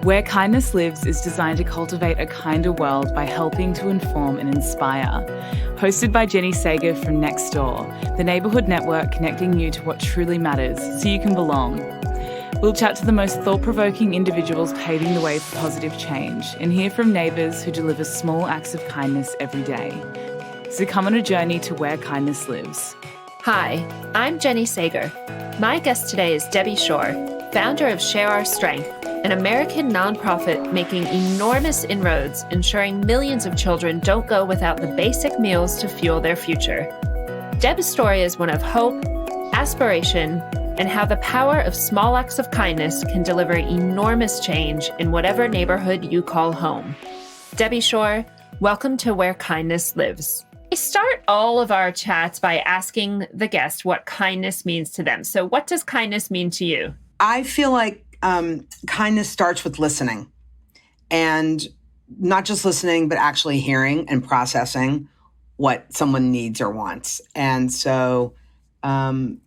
Where Kindness Lives is designed to cultivate a kinder world by helping to inform and inspire. Hosted by Jenny Sager from Nextdoor, the neighbourhood network connecting you to what truly matters so you can belong. We'll chat to the most thought-provoking individuals paving the way for positive change and hear from neighbours who deliver small acts of kindness every day. So come on a journey to where kindness lives. Hi, I'm Jenny Sager. My guest today is Debbie Shore, founder of Share Our Strength, an American nonprofit making enormous inroads ensuring millions of children don't go without the basic meals to fuel their future. Deb's story is one of hope, aspiration, and how the power of small acts of kindness can deliver enormous change in whatever neighborhood you call home. Debbie Shore, welcome to Where Kindness Lives. We start all of our chats by asking the guest what kindness means to them. So what does kindness mean to you? I feel like kindness starts with listening, and not just listening, but actually hearing and processing what someone needs or wants. And so, instead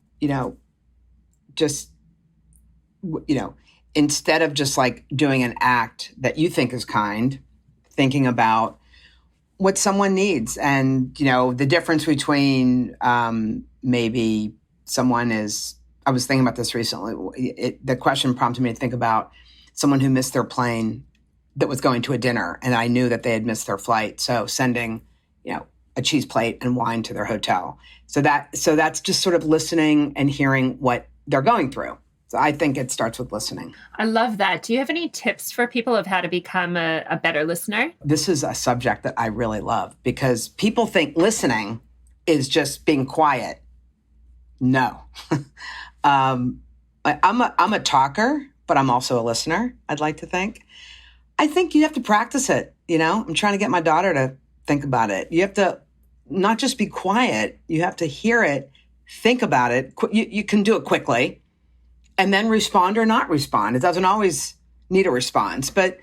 of just like doing an act that you think is kind, thinking about what someone needs and, the difference between maybe someone is, I was thinking about this recently. The question prompted me to think about someone who missed their plane that was going to a dinner, and I knew that they had missed their flight. So sending, a cheese plate and wine to their hotel. So that's just sort of listening and hearing what they're going through. So I think it starts with listening. I love that. Do you have any tips for people of how to become a better listener? This is a subject that I really love because people think listening is just being quiet. No. I'm a talker, but I'm also a listener, I'd like to think. I think you have to practice it, I'm trying to get my daughter to think about it. You have to not just be quiet, you have to hear it, think about it. You can do it quickly and then respond or not respond. It doesn't always need a response, but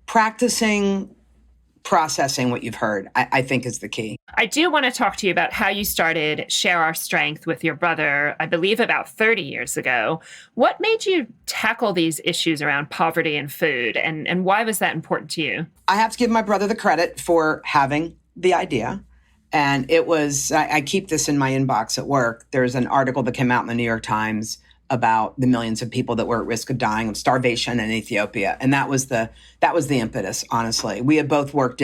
practicing processing what you've heard, I think is the key. I do want to talk to you about how you started Share Our Strength with your brother, I believe about 30 years ago. What made you tackle these issues around poverty and food, and why was that important to you? I have to give my brother the credit for having the idea. And it was, I keep this in my inbox at work. There's an article that came out in the New York Times about the millions of people that were at risk of dying of starvation in Ethiopia. And that was the impetus, honestly. We had both we're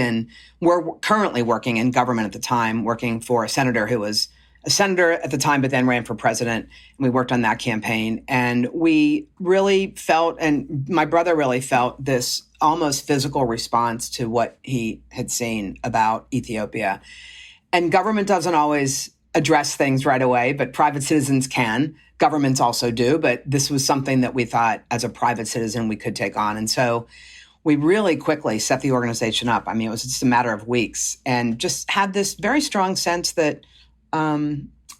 currently working in government at the time, working for a senator who was a senator at the time, but then ran for president. And we worked on that campaign. And we really felt, and my brother really felt, this almost physical response to what he had seen about Ethiopia. And government doesn't always address things right away, but private citizens can. Governments also do, but this was something that we thought as a private citizen we could take on. And so we really quickly set the organization up. I mean, it was just a matter of weeks and just had this very strong sense that,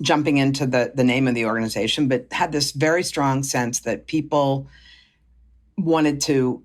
jumping into the name of the organization, but had this very strong sense that people wanted to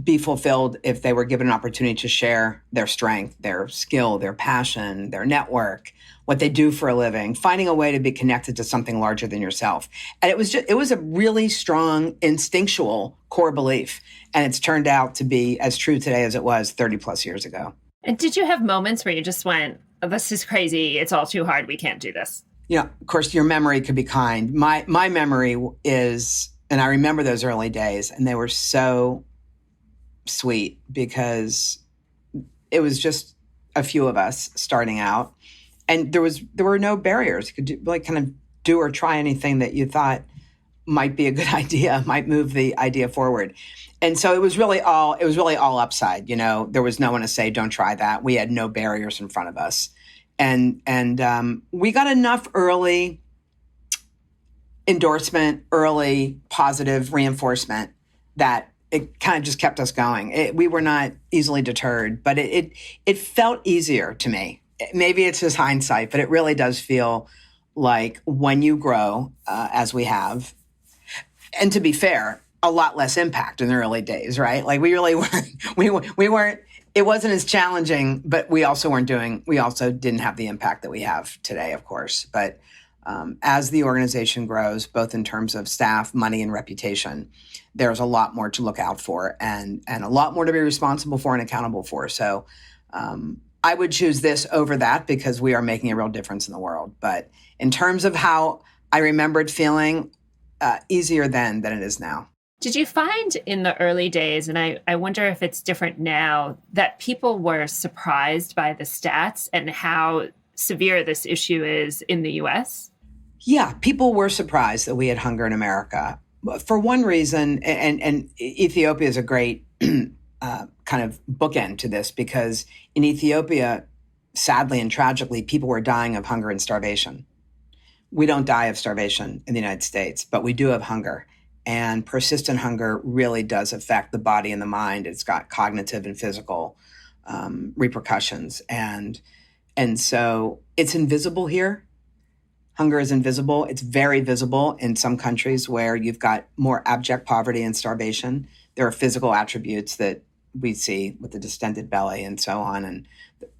be fulfilled if they were given an opportunity to share their strength, their skill, their passion, their network, what they do for a living, finding a way to be connected to something larger than yourself. And it was a really strong instinctual core belief. And it's turned out to be as true today as it was 30 plus years ago. And did you have moments where you just went, oh, this is crazy, it's all too hard, we can't do this? Of course, your memory could be kind. My memory is, and I remember those early days, and they were so sweet because it was just a few of us starting out, and there were no barriers. You could kind of do or try anything that you thought might be a good idea, might move the idea forward. And so it was really all upside. There was no one to say, don't try that. We had no barriers in front of us. And we got enough early endorsement, early positive reinforcement that it kind of just kept us going. We were not easily deterred, but it felt easier to me. Maybe it's just hindsight, but it really does feel like when you grow, as we have, and to be fair, a lot less impact in the early days, right? Like we really weren't, it wasn't as challenging, but we also didn't have the impact that we have today, of course. But As the organization grows, both in terms of staff, money, and reputation, there's a lot more to look out for and a lot more to be responsible for and accountable for. So I would choose this over that because we are making a real difference in the world. But in terms of how I remembered feeling, easier then than it is now. Did you find in the early days, and I wonder if it's different now, that people were surprised by the stats and how severe this issue is in the US? Yeah, people were surprised that we had hunger in America. For one reason, and Ethiopia is a great kind of bookend to this because in Ethiopia, sadly and tragically, people were dying of hunger and starvation. We don't die of starvation in the United States, but we do have hunger. And persistent hunger really does affect the body and the mind. It's got cognitive and physical repercussions. And so it's invisible here. Hunger is invisible. It's very visible in some countries where you've got more abject poverty and starvation. There are physical attributes that we see with the distended belly and so on, and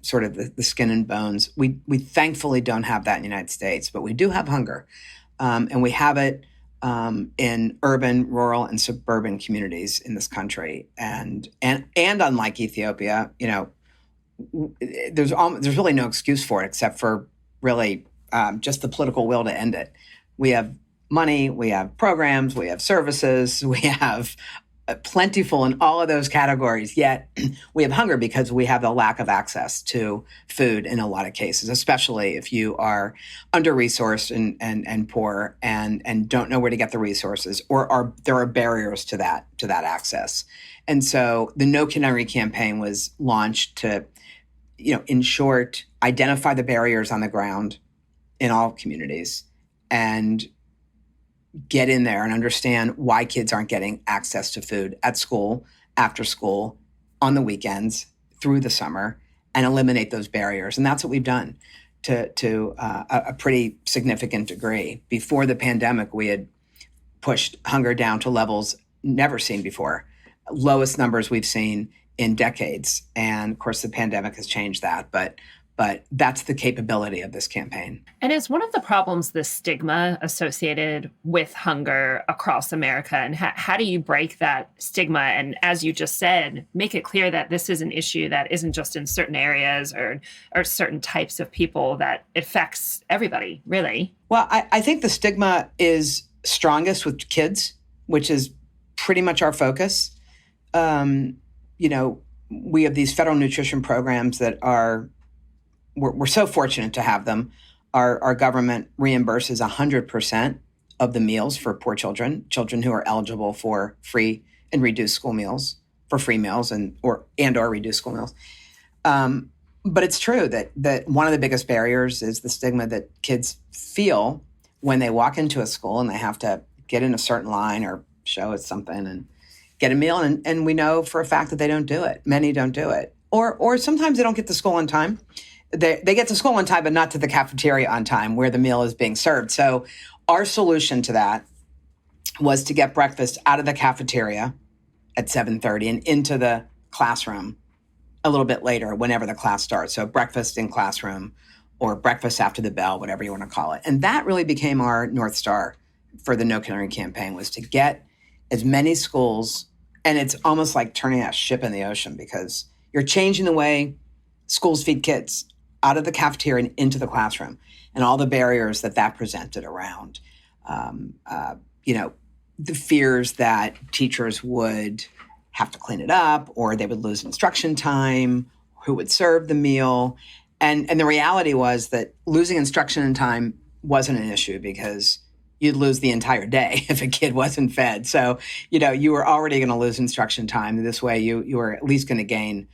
sort of the skin and bones. We thankfully don't have that in the United States, but we do have hunger. And we have it in urban, rural, and suburban communities in this country. And unlike Ethiopia, there's really no excuse for it except for really just the political will to end it. We have money, we have programs, we have services, we have plentiful in all of those categories, yet we have hunger because we have the lack of access to food in a lot of cases, especially if you are under-resourced and poor and don't know where to get the resources, or there are barriers to that access. And so the No Kid Hungry campaign was launched to, in short, identify the barriers on the ground in all communities and get in there and understand why kids aren't getting access to food at school, after school, on the weekends, through the summer, and eliminate those barriers. And that's what we've done to a pretty significant degree. Before the pandemic, we had pushed hunger down to levels never seen before, lowest numbers we've seen in decades. And of course, the pandemic has changed that. But that's the capability of this campaign. And is one of the problems the stigma associated with hunger across America? And how do you break that stigma? And as you just said, make it clear that this is an issue that isn't just in certain areas or certain types of people, that affects everybody, really. Well, I think the stigma is strongest with kids, which is pretty much our focus. We have these federal nutrition programs that we're so fortunate to have them. Our government reimburses 100% of the meals for poor children who are eligible for free and reduced school meals, for free meals and or reduced school meals. But it's true that one of the biggest barriers is the stigma that kids feel when they walk into a school and they have to get in a certain line or show us something and get a meal. And we know for a fact that they don't do it. Many don't do it. Or sometimes they don't get to school on time. They get to school on time, but not to the cafeteria on time where the meal is being served. So our solution to that was to get breakfast out of the cafeteria at 7:30 and into the classroom a little bit later, whenever the class starts. So breakfast in classroom or breakfast after the bell, whatever you want to call it. And that really became our North Star for the No Kid Hungry campaign, was to get as many schools, and it's almost like turning a ship in the ocean because you're changing the way schools feed kids out of the cafeteria and into the classroom, and all the barriers that presented around, the fears that teachers would have to clean it up, or they would lose instruction time, who would serve the meal. And the reality was that losing instruction and time wasn't an issue because you'd lose the entire day if a kid wasn't fed. So, you were already going to lose instruction time. This way you were at least going to gain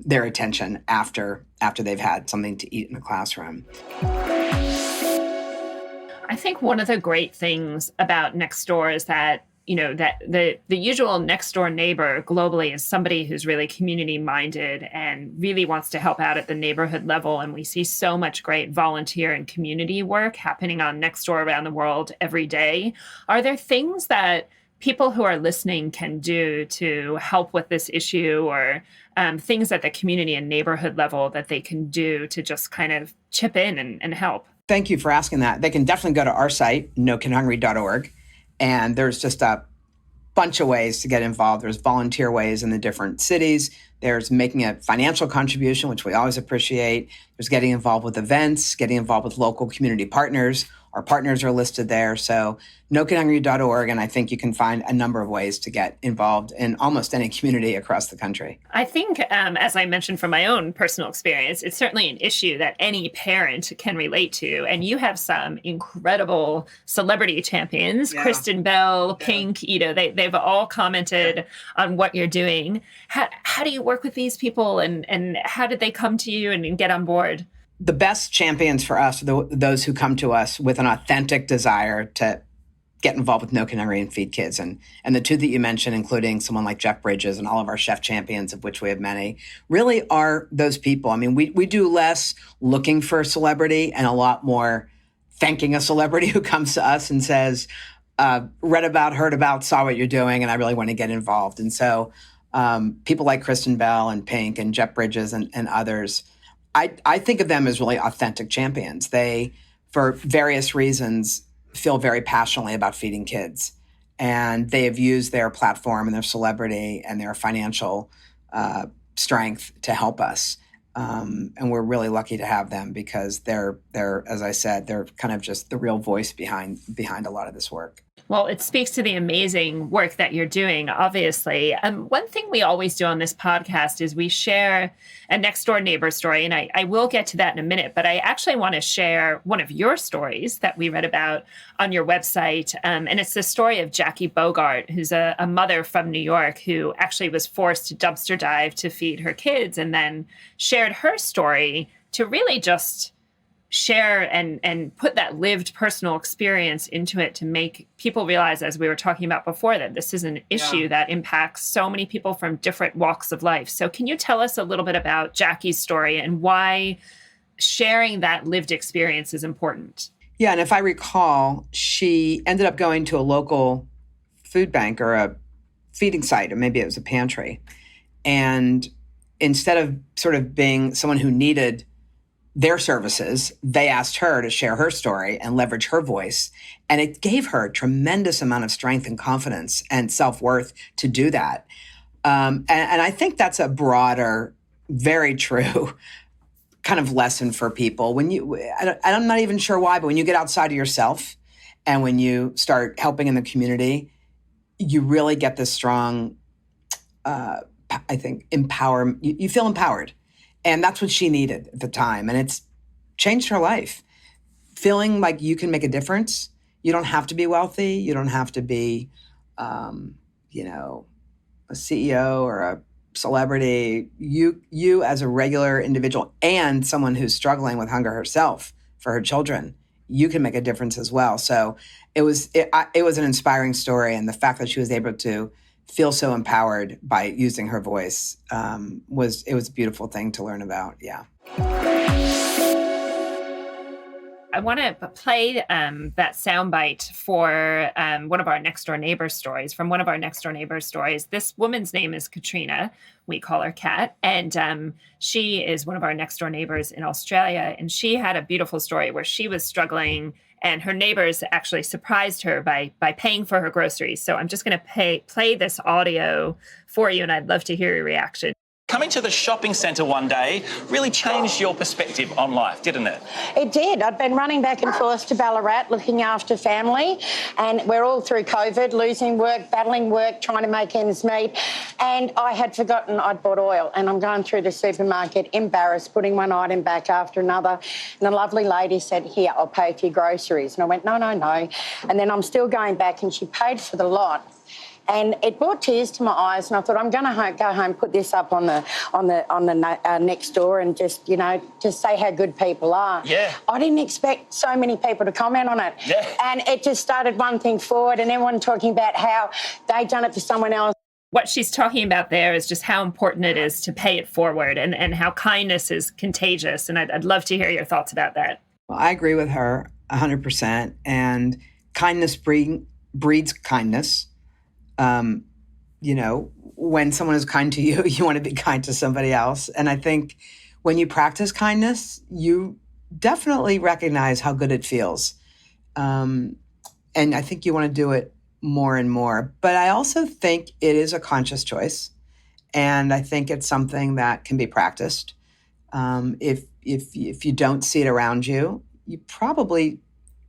their attention after they've had something to eat in the classroom. I think one of the great things about Nextdoor is that, that the usual next door neighbor globally is somebody who's really community minded and really wants to help out at the neighborhood level. And we see so much great volunteer and community work happening on Nextdoor around the world every day. Are there things that people who are listening can do to help with this issue, or things at the community and neighborhood level that they can do to just kind of chip in and help? Thank you for asking that. They can definitely go to our site, nokidhungry.org, and there's just a bunch of ways to get involved. There's volunteer ways in the different cities. There's making a financial contribution, which we always appreciate. There's getting involved with events, getting involved with local community partners. Our partners are listed there. So nokidhungry.org, and I think you can find a number of ways to get involved in almost any community across the country. I think, as I mentioned from my own personal experience, it's certainly an issue that any parent can relate to. And you have some incredible celebrity champions, Kristen Bell, Pink, they've all commented on what you're doing. How do you work with these people, and how did they come to you and get on board? The best champions for us are those who come to us with an authentic desire to get involved with No Kid Hungry and feed kids. And the two that you mentioned, including someone like Jeff Bridges and all of our chef champions, of which we have many, really are those people. I mean, we do less looking for a celebrity and a lot more thanking a celebrity who comes to us and says, read about, heard about, saw what you're doing, and I really want to get involved. And so people like Kristen Bell and Pink and Jeff Bridges and others, I think of them as really authentic champions. They, for various reasons, feel very passionately about feeding kids. And they have used their platform and their celebrity and their financial strength to help us. And we're really lucky to have them because they're, as I said, they're kind of just the real voice behind a lot of this work. Well, it speaks to the amazing work that you're doing, obviously. One thing we always do on this podcast is we share a next door neighbor story, and I will get to that in a minute, but I actually want to share one of your stories that we read about on your website, and it's the story of Jackie Bogart, who's a mother from New York who actually was forced to dumpster dive to feed her kids, and then shared her story to really just share and put that lived personal experience into it to make people realize, as we were talking about before, that this is an issue that impacts so many people from different walks of life. So can you tell us a little bit about Jackie's story and why sharing that lived experience is important? Yeah, and if I recall, she ended up going to a local food bank or a feeding site, or maybe it was a pantry. And instead of sort of being someone who needed their services, they asked her to share her story and leverage her voice. And it gave her a tremendous amount of strength and confidence and self-worth to do that. And I think that's a broader, very true kind of lesson for people. When I'm not even sure why, but when you get outside of yourself and when you start helping in the community, you really get this strong, I think, you feel empowered. And that's what she needed at the time. And it's changed her life. Feeling like you can make a difference. You don't have to be wealthy. You don't have to be, a CEO or a celebrity. You as a regular individual and someone who's struggling with hunger herself for her children, you can make a difference as well. So it was an inspiring story. And the fact that she was able to feel so empowered by using her voice was a beautiful thing to learn about. Yeah. I want to play that soundbite for one of our next door neighbor stories. From one of our next door neighbor stories, this woman's name is Katrina. We call her Kat, and she is one of our next door neighbors in Australia. And she had a beautiful story where she was struggling, and her neighbors actually surprised her by paying for her groceries. So I'm just going to play this audio for you, and I'd love to hear your reaction. Coming to the shopping centre one day really changed your perspective on life, didn't it? It did. I'd been running back and forth to Ballarat looking after family, and we're all through COVID, losing work, battling work, trying to make ends meet. And I had forgotten I'd bought oil, and I'm going through the supermarket, embarrassed, putting one item back after another. And the lovely lady said, "Here, I'll pay for your groceries." And I went, no. And then I'm still going back, and she paid for the lot. And it brought tears to my eyes, and I thought, I'm going to go home, put this up on the next door, and just say how good people are. Yeah. I didn't expect so many people to comment on it. Yeah. And it just started one thing forward, and everyone talking about how they'd done it for someone else. What she's talking about there is just how important it is to pay it forward, and how kindness is contagious. And I'd love to hear your thoughts about that. Well, I agree with her 100%. And kindness breeds kindness. When someone is kind to you, you want to be kind to somebody else. And I think when you practice kindness, you definitely recognize how good it feels. And I think you want to do it more and more. But I also think it is a conscious choice. And I think it's something that can be practiced. If you don't see it around you, you probably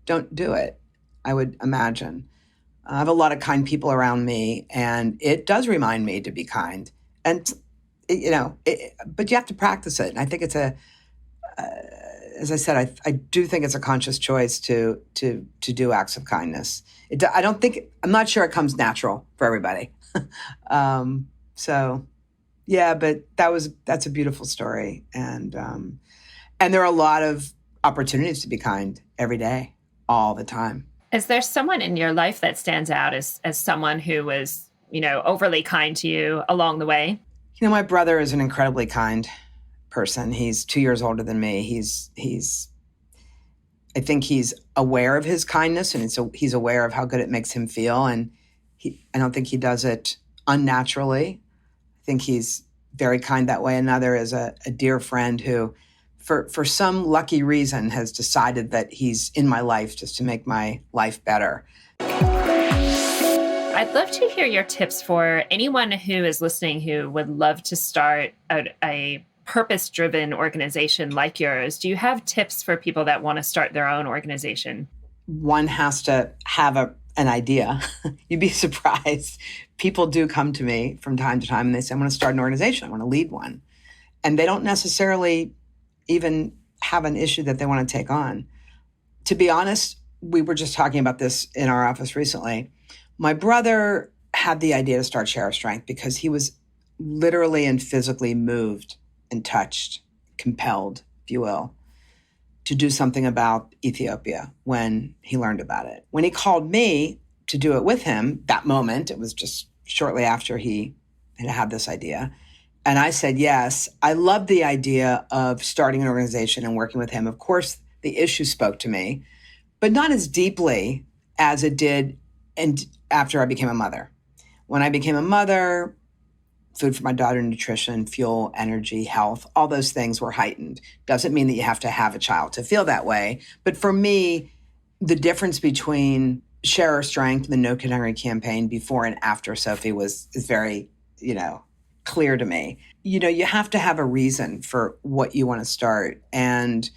don't do it, I would imagine. I have a lot of kind people around me, and it does remind me to be kind. And, but you have to practice it. And I think it's as I said, I do think it's a conscious choice to do acts of kindness. I'm not sure it comes natural for everybody. So yeah, but that's a beautiful story. And there are a lot of opportunities to be kind every day, all the time. Is there someone in your life that stands out as someone who was, overly kind to you along the way? My brother is an incredibly kind person. He's 2 years older than me. I think he's aware of his kindness, and he's aware of how good it makes him feel. And I don't think he does it unnaturally. I think he's very kind that way. Another is a dear friend who, for some lucky reason, has decided that he's in my life just to make my life better. I'd love to hear your tips for anyone who is listening who would love to start a purpose-driven organization like yours. Do you have tips for people that want to start their own organization? One has to have an idea. You'd be surprised. People do come to me from time to time and they say, I want to start an organization. I want to lead one. And they don't necessarily even have an issue that they want to take on. To be honest, we were just talking about this in our office recently. My brother had the idea to start Share Our Strength because he was literally and physically moved and touched, compelled, if you will, to do something about Ethiopia when he learned about it. When he called me to do it with him, that moment, it was just shortly after he had this idea. And I said, yes, I love the idea of starting an organization and working with him. Of course, the issue spoke to me, but not as deeply as it did after I became a mother. When I became a mother, food for my daughter, nutrition, fuel, energy, health, all those things were heightened. Doesn't mean that you have to have a child to feel that way. But for me, the difference between Share Our Strength, the No Kid Hungry campaign before and after Sophie is very, clear to me. You have to have a reason for what you want to start. And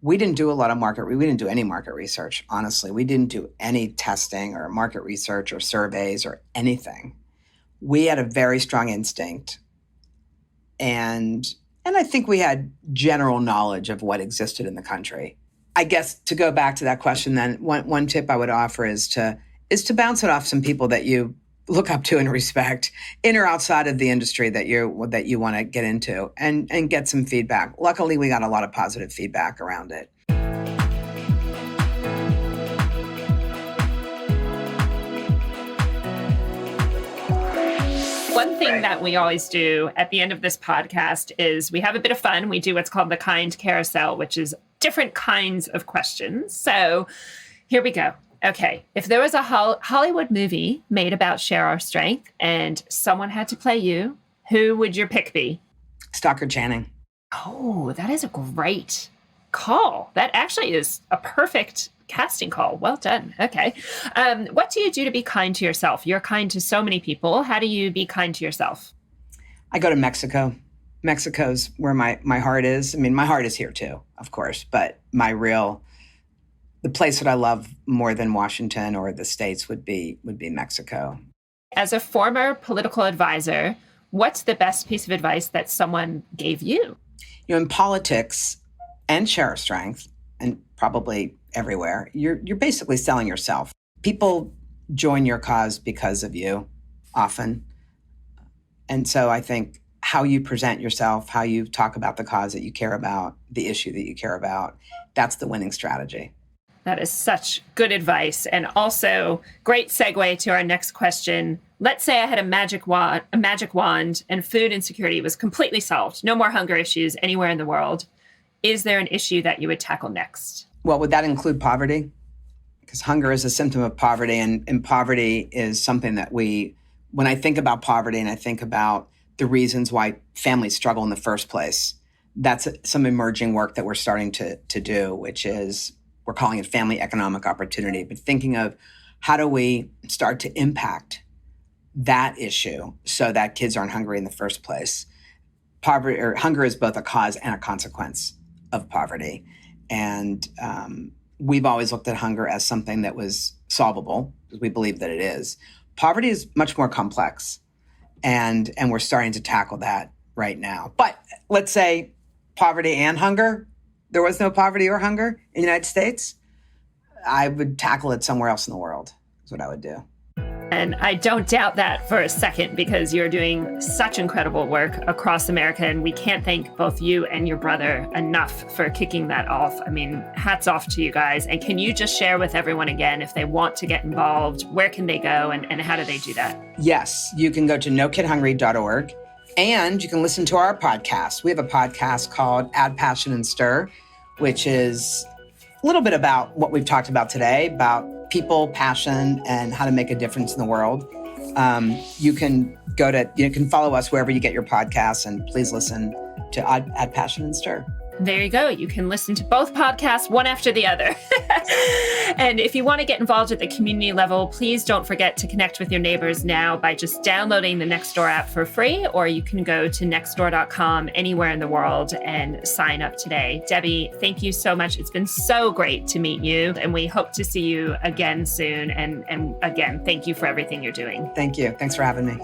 we didn't do a lot of we didn't do any market research, honestly. We didn't do any testing or market research or surveys or anything. We had a very strong instinct. And I think we had general knowledge of what existed in the country. I guess to go back to that question then, one tip I would offer is to bounce it off some people that you look up to and respect, in or outside of the industry that you want to get into, and get some feedback. Luckily, we got a lot of positive feedback around it. One thing that we always do at the end of this podcast is we have a bit of fun. We do what's called the Kind Carousel, which is different kinds of questions. So here we go. Okay, if there was a Hollywood movie made about Share Our Strength and someone had to play you, who would your pick be? Stockard Channing. Oh, that is a great call. That actually is a perfect casting call. Well done. Okay. What do you do to be kind to yourself? You're kind to so many people. How do you be kind to yourself? I go to Mexico. Mexico's where my heart is. I mean, my heart is here too, of course, but the place that I love more than Washington or the States would be Mexico. As a former political advisor, what's the best piece of advice that someone gave you? In politics and Share Our Strength, and probably everywhere, you're basically selling yourself. People join your cause because of you, often. And so I think how you present yourself, how you talk about the cause that you care about, the issue that you care about, that's the winning strategy. That is such good advice, and also great segue to our next question. Let's say I had a magic wand and food insecurity was completely solved. No more hunger issues anywhere in the world. Is there an issue that you would tackle next? Well, would that include poverty? Because hunger is a symptom of poverty, and poverty is something that when I think about poverty and I think about the reasons why families struggle in the first place, that's some emerging work that we're starting to do, which is we're calling it family economic opportunity, but thinking of how do we start to impact that issue so that kids aren't hungry in the first place. Poverty or hunger is both a cause and a consequence of poverty. And we've always looked at hunger as something that was solvable, because we believe that it is. Poverty is much more complex, and we're starting to tackle that right now. But let's say poverty and hunger, there was no poverty or hunger in the United States, I would tackle it somewhere else in the world, is what I would do. And I don't doubt that for a second, because you're doing such incredible work across America. And we can't thank both you and your brother enough for kicking that off. I mean, hats off to you guys. And can you just share with everyone again, if they want to get involved, where can they go and how do they do that? Yes, you can go to nokidhungry.org and you can listen to our podcast. We have a podcast called Add Passion and Stir, which is a little bit about what we've talked about today, about people, passion, and how to make a difference in the world. You can follow us wherever you get your podcasts, and please listen to Add Passion and Stir. There you go. You can listen to both podcasts, one after the other. And if you want to get involved at the community level, please don't forget to connect with your neighbors now by just downloading the Nextdoor app for free, or you can go to nextdoor.com anywhere in the world and sign up today. Debbie, thank you so much. It's been so great to meet you, and we hope to see you again soon. And again, thank you for everything you're doing. Thank you. Thanks for having me.